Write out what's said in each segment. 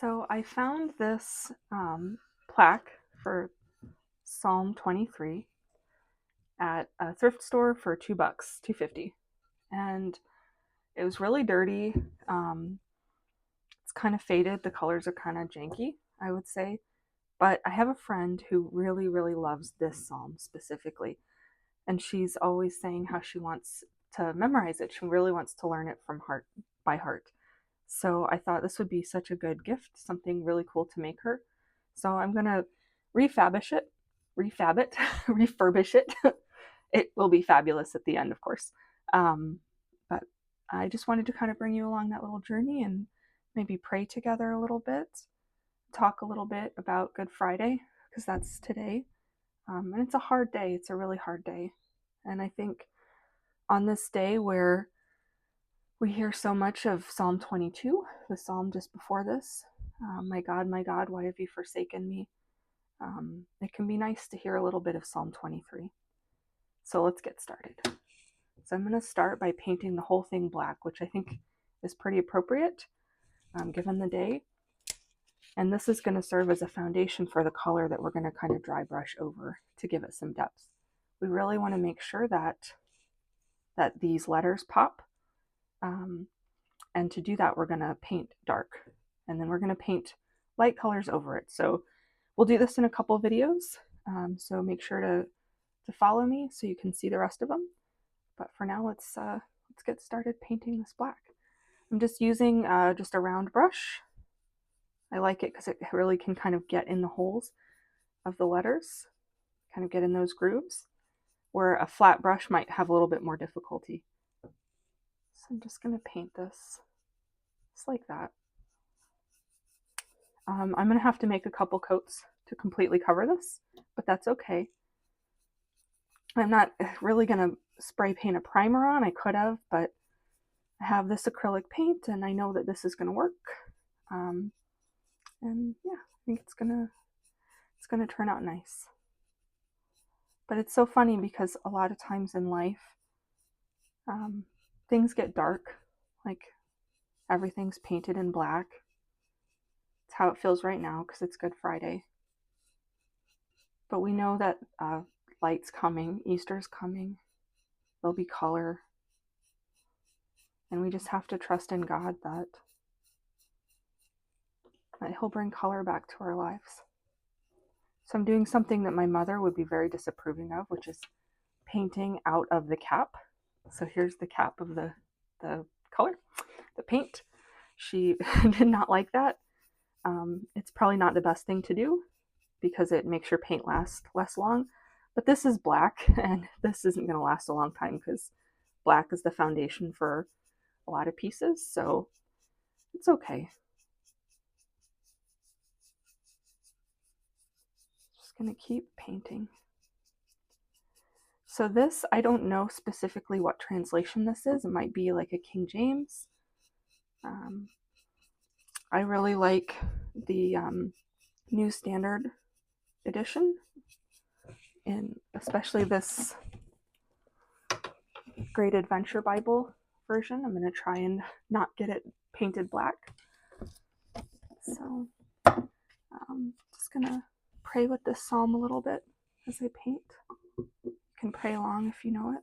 So I found this plaque for Psalm 23 at a thrift store for $2, $2.50, and it was really dirty. It's kind of faded. The colors are kind of janky, I would say. But I have a friend who really, really loves this psalm specifically, and she's always saying how she wants to memorize it. She really wants to learn it from heart by heart. So I thought this would be such a good gift, something really cool to make her. So I'm gonna refab it, refurbish it. It will be fabulous at the end, of course. But I just wanted to kind of bring you along that little journey and maybe pray together a little bit, talk a little bit about Good Friday, because that's today. And it's a hard day. It's a really hard day. And I think on this day where we hear so much of Psalm 22, the psalm just before this, my God, why have you forsaken me? It can be nice to hear a little bit of Psalm 23. So let's get started. So I'm going to start by painting the whole thing black, which I think is pretty appropriate given the day. And this is going to serve as a foundation for the color that we're going to kind of dry brush over to give it some depth. We really want to make sure that these letters pop. And to do that, we're going to paint dark. And then we're going to paint light colors over it. So we'll do this in a couple of videos. So make sure to follow me so you can see the rest of them. But for now, let's get started painting this black. I'm just using just a round brush. I like it because it really can kind of get in the holes of the letters, kind of get in those grooves, where a flat brush might have a little bit more difficulty. So I'm just going to paint this just like that. I'm going to have to make a couple coats to completely cover this, but that's okay. I'm not really going to spray paint a primer on. I could have, but I have this acrylic paint and I know that this is going to work. And yeah, I think it's gonna turn out nice. But it's so funny because a lot of times in life, things get dark, like everything's painted in black. It's how it feels right now because it's Good Friday. But we know that light's coming, Easter's coming, there'll be color. And we just have to trust in God that He'll bring color back to our lives. So I'm doing something that my mother would be very disapproving of, which is painting out of the cap. So here's the cap of the color, the paint. She did not like that. It's probably not the best thing to do because it makes your paint last less long. But this is black, and this isn't going to last a long time because black is the foundation for a lot of pieces. So it's okay. Just going to keep painting. So this, I don't know specifically what translation this is. It might be like a King James. I really like the New Standard Edition, and especially this Great Adventure Bible version. I'm going to try and not get it painted black. So just going to pray with this psalm a little bit as I paint. You can pray along if you know it.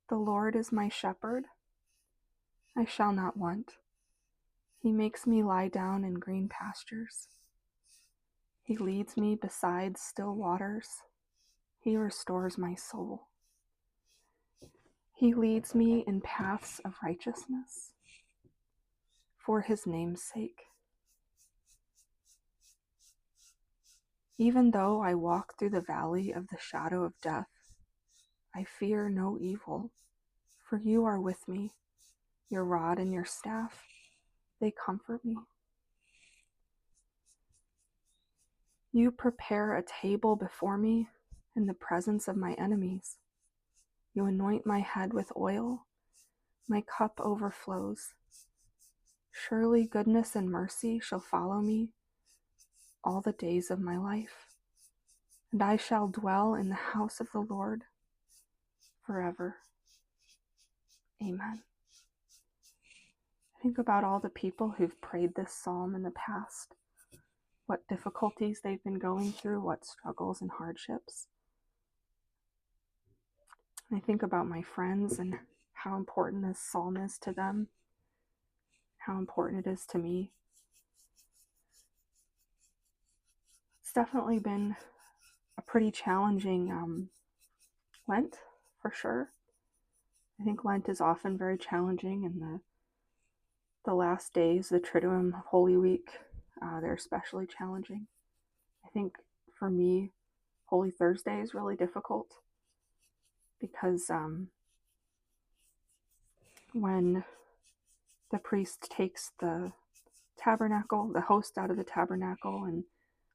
The Lord is my shepherd. I shall not want. He makes me lie down in green pastures. He leads me beside still waters. He restores my soul. He leads me in paths of righteousness for his name's sake. Even though I walk through the valley of the shadow of death, I fear no evil, for you are with me. Your rod and your staff, they comfort me. You prepare a table before me in the presence of my enemies. You anoint my head with oil. My cup overflows. Surely goodness and mercy shall follow me all the days of my life, and I shall dwell in the house of the Lord forever. Amen. Think about all the people who've prayed this psalm in the past, what difficulties they've been going through, what struggles and hardships. I think about my friends and how important this psalm is to them, how important it is to me. It's definitely been a pretty challenging Lent, for sure. I think Lent is often very challenging, and the last days, the Triduum of Holy Week, they're especially challenging. I think for me, Holy Thursday is really difficult because when the priest takes the tabernacle, the host out of the tabernacle, and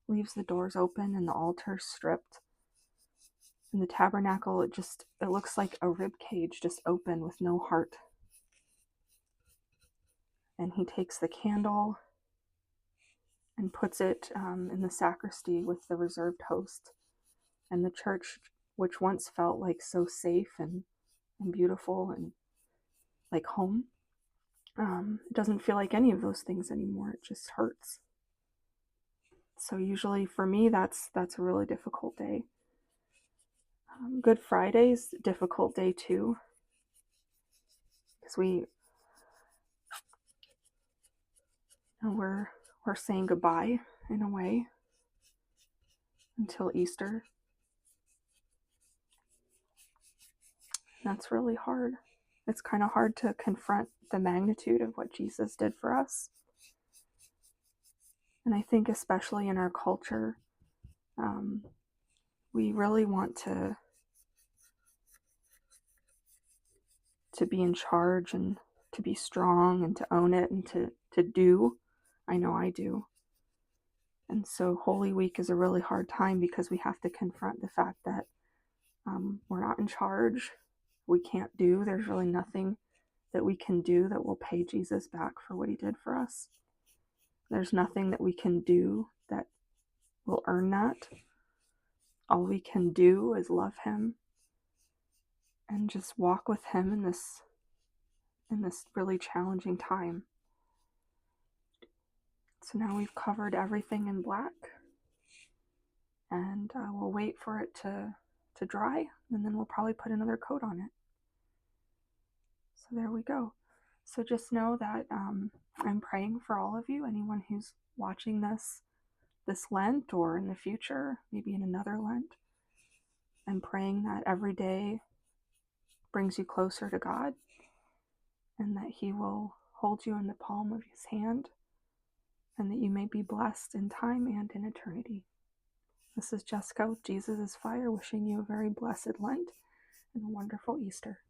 leaves the doors open and the altar stripped, and the tabernacle, it looks like a rib cage just open with no heart. And he takes the candle and puts it in the sacristy with the reserved host. And the church, which once felt like so safe and beautiful and like home, it doesn't feel like any of those things anymore. It just hurts. So usually for me, that's a really difficult day. Good Friday's a difficult day too, because we're saying goodbye in a way until Easter. That's really hard. It's kind of hard to confront the magnitude of what Jesus did for us. And I think especially in our culture, we really want to be in charge and to be strong and to own it and to do. I know I do. And so Holy Week is a really hard time because we have to confront the fact that we're not in charge. We can't do. There's really nothing that we can do that will pay Jesus back for what he did for us. There's nothing that we can do that will earn that. All we can do is love him and just walk with him in this really challenging time. So now we've covered everything in black, and we'll wait for it to dry, and then we'll probably put another coat on it. So there we go. So just know that I'm praying for all of you, anyone who's watching this Lent or in the future, maybe in another Lent. I'm praying that every day brings you closer to God, and that he will hold you in the palm of his hand, and that you may be blessed in time and in eternity. This is Jessica with Jesus is Fire, wishing you a very blessed Lent and a wonderful Easter.